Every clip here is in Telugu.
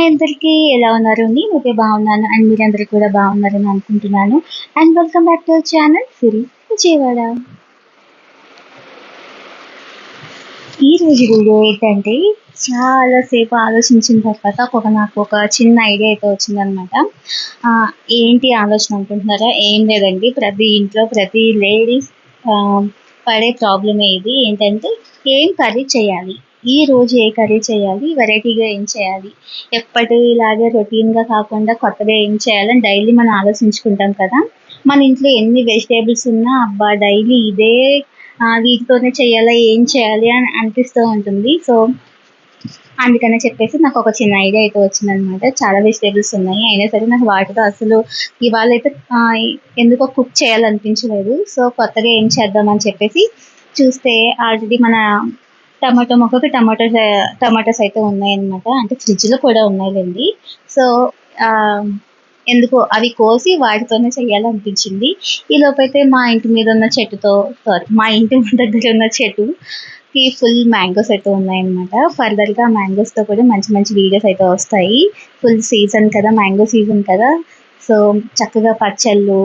అందరికీ ఎలా ఉన్నారు? నేనైతే బాగున్నాను అండ్ మీరందరూ కూడా బాగున్నారని అనుకుంటున్నాను. And welcome back to our channel Siri Vijayawada. ఈ రోజు వీడియో ఏంటంటే చాలా సేపు ఆలోచించిన తర్వాత నాకు ఒక చిన్న ఐడియా అయితే వచ్చిందనమాట. ఏంటి ఆలోచన అనుకుంటున్నారా? ఏం లేదండి, ప్రతి ఇంట్లో ప్రతి లేడీస్ పడే ప్రాబ్లమే ఇది. ఏంటంటే ఏం కర్రీ చేయాలి, ఈ రోజు ఏ కర్రీ చేయాలి, వెరైటీగా ఏం చేయాలి, ఎప్పటిలాగే రొటీన్గా కాకుండా కొత్తగా ఏం చేయాలని డైలీ మనం ఆలోచించుకుంటాం కదా. మన ఇంట్లో ఎన్ని వెజిటేబుల్స్ ఉన్నా అబ్బా డైలీ ఇదే వీటితోనే చేయాలా, ఏం చేయాలి అని అనిపిస్తూ ఉంటుంది. సో అందుకనే చెప్పేసి నాకు ఒక చిన్న ఐడియా అయితే వచ్చిందనమాట. చాలా వెజిటేబుల్స్ ఉన్నాయి, అయినా సరే నాకు వాటితో అసలు ఇవాళ అయితే ఎందుకో కుక్ చేయాలనిపించలేదు. సో కొత్తగా ఏం చేద్దామని చెప్పేసి చూస్తే ఆల్రెడీ మన టమాటో మొక్కకి టమాటోస్ అయితే ఉన్నాయన్నమాట. అంటే ఫ్రిడ్జ్లో కూడా ఉన్నాయిలేండి. సో ఎందుకో అవి కోసి వాటితోనే చేయాలనిపించింది. ఈ లోపైతే మా ఇంటి మీద ఉన్న మా ఇంటి దగ్గర ఉన్న చెట్టుకి ఫుల్ మ్యాంగోస్ అయితే ఉన్నాయన్నమాట. ఫర్దర్గా మ్యాంగోస్తో కూడా మంచి మంచి వీడియోస్ అయితే వస్తాయి. ఫుల్ సీజన్ కదా, మ్యాంగో సీజన్ కదా. సో చక్కగా పచ్చళ్ళు,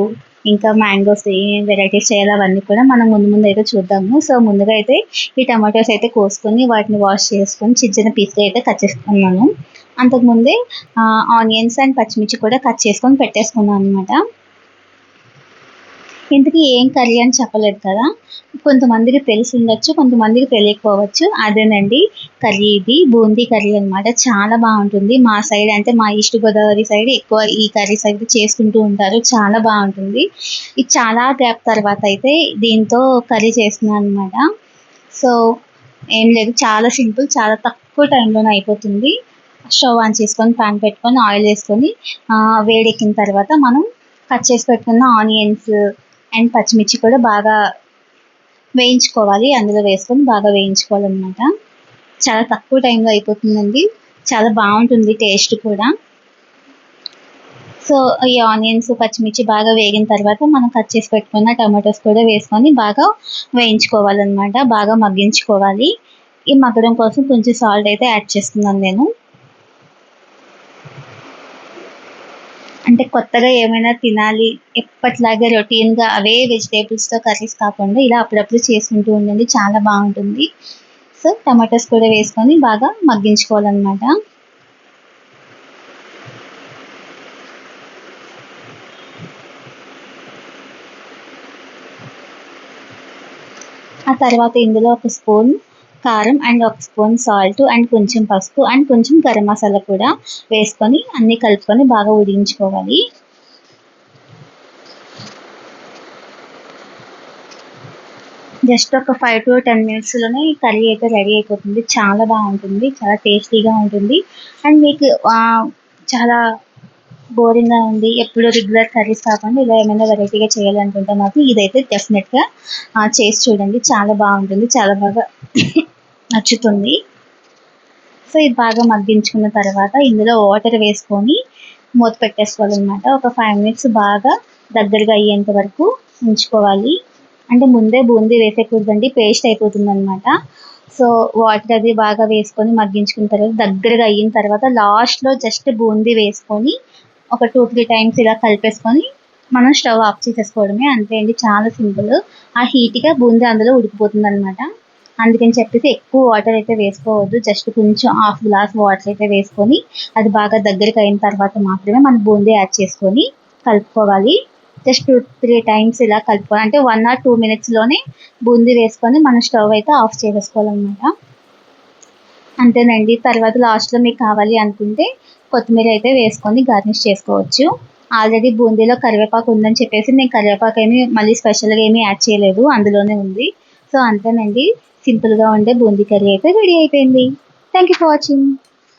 ఇంకా మ్యాంగోస్ ఏం వెరైటీస్ చేయాలి అవన్నీ కూడా మనం ముందు అయితే చూద్దాము. సో ముందుగా అయితే ఈ టమాటోస్ అయితే కోసుకొని వాటిని వాష్ చేసుకొని చిన్న చిన్న పీస్గా అయితే కట్ చేసుకున్నాను. అంతకుముందే ఆనియన్స్ అండ్ పచ్చిమిర్చి కూడా కట్ చేసుకొని పెట్టేసుకున్నాను అనమాట. ఇంతకీ ఏం కర్రీ అని చెప్పలేదు కదా, కొంతమందికి తెలిసి ఉండొచ్చు, కొంతమందికి తెలియకపోవచ్చు. అదేనండి కర్రీ, ఇది బూందీ కర్రీ అనమాట. చాలా బాగుంటుంది. మా సైడ్ అంటే మా ఈస్ట్ గోదావరి సైడ్ ఎక్కువ ఈ కర్రీస్ అయితే చేసుకుంటూ ఉంటారు. చాలా బాగుంటుంది. ఇది చాలా గ్యాప్ తర్వాత అయితే దీంతో కర్రీ చేస్తున్నాను అనమాట. సో ఏం లేదు, చాలా సింపుల్, చాలా తక్కువ టైంలోనే అయిపోతుంది. స్టవ్ ఆన్ చేసుకొని ప్యాన్ పెట్టుకొని ఆయిల్ వేసుకొని వేడెక్కిన తర్వాత మనం కట్ చేసి పెట్టుకున్న ఆనియన్స్ అండ్ పచ్చిమిర్చి కూడా బాగా వేయించుకోవాలి. అందులో వేసుకొని బాగా వేయించుకోవాలన్నమాట. చాలా తక్కువ టైంలో అయిపోతుందండి, చాలా బాగుంటుంది టేస్ట్ కూడా. సో ఈ ఆనియన్స్ పచ్చిమిర్చి బాగా వేగిన తర్వాత మనం కట్ చేసి పెట్టుకున్న టమాటోస్ కూడా వేసుకొని బాగా వేయించుకోవాలన్నమాట, బాగా మగ్గించుకోవాలి. ఈ మగ్గడం కోసం కొంచెం సాల్ట్ అయితే యాడ్ చేస్తున్నాను నేను. అంటే కొత్తగా ఏమైనా తినాలి, ఎప్పటిలాగే రొటీన్గా అవే వెజిటేబుల్స్తో కర్రీస్ కాకుండా ఇలా అప్పుడప్పుడు చేసుకుంటూ ఉండండి, చాలా బాగుంటుంది. సో టమాటోస్ కూడా వేసుకొని బాగా మగ్గించుకోవాలన్నమాట. ఆ తర్వాత ఇందులో ఒక స్పూన్ కారం అండ్ ఒక స్పూన్ సాల్ట్ అండ్ కొంచెం పసుపు అండ్ కొంచెం గరం మసాలా కూడా వేసుకొని అన్నీ కలుపుకొని బాగా ఉడికించుకోవాలి. జస్ట్ ఒక 5 to 10 minutesలోనే ఈ కర్రీ అయితే రెడీ అయిపోతుంది. చాలా బాగుంటుంది, చాలా టేస్టీగా ఉంటుంది. అండ్ మీకు చాలా బోరింగ్గా ఉంది, ఎప్పుడు రెగ్యులర్ కర్రీస్ కాకుండా ఇలా ఏమైనా వెరైటీగా చేయాలనుకుంటే మాత్రం ఇదైతే డెఫినెట్గా చేసి చూడండి. చాలా బాగుంటుంది, చాలా బాగా నచ్చుతుంది. సో ఇది బాగా మగ్గించుకున్న తర్వాత ఇందులో వాటర్ వేసుకొని మూత పెట్టేసుకోవాలన్నమాట. ఒక 5 minutes బాగా దగ్గరగా అయ్యేంత వరకు ఉంచుకోవాలి. అంటే ముందే బూందీ వేసేకూడదండి, పేస్ట్ అయిపోతుంది అనమాట. సో వాటర్ అది బాగా వేసుకొని మగ్గించుకున్న తర్వాత దగ్గరగా అయిన తర్వాత లాస్ట్లో జస్ట్ బూందీ వేసుకొని ఒక 2-3 times ఇలా కలిపేసుకొని మనం స్టవ్ ఆఫ్ చేసేసుకోవడమే, అంతే అండి, చాలా సింపుల్. ఆ హీట్గా బూందీ అందులో ఉడికిపోతుంది అనమాట. అందుకని చెప్పేసి ఎక్కువ వాటర్ అయితే వేసుకోవద్దు, జస్ట్ కొంచెం 1/2 glass వాటర్ అయితే వేసుకొని అది బాగా దగ్గరికి అయిన తర్వాత మాత్రమే మనం బూందీ యాడ్ చేసుకొని కలుపుకోవాలి. జస్ట్ 2-3 times ఇలా కలుపుకోవాలి. అంటే 1 or 2 minutesలోనే బూందీ వేసుకొని మనం స్టవ్ అయితే ఆఫ్ చేసేసుకోవాలన్నమాట. అంతేనండి. తర్వాత లాస్ట్లో మీకు కావాలి అనుకుంటే కొత్తిమీర అయితే వేసుకొని గార్నిష్ చేసుకోవచ్చు. ఆల్రెడీ బూందీలో కరివేపాకు ఉందని చెప్పేసి నేను కరివేపాకు ఏమి మళ్ళీ స్పెషల్గా ఏమీ యాడ్ చేయలేదు, అందులోనే ఉంది. సో అంతేనండి, సింపుల్గా ఉండే బూందీ కర్రీ అయితే రెడీ అయిపోయింది. Thank you for watching.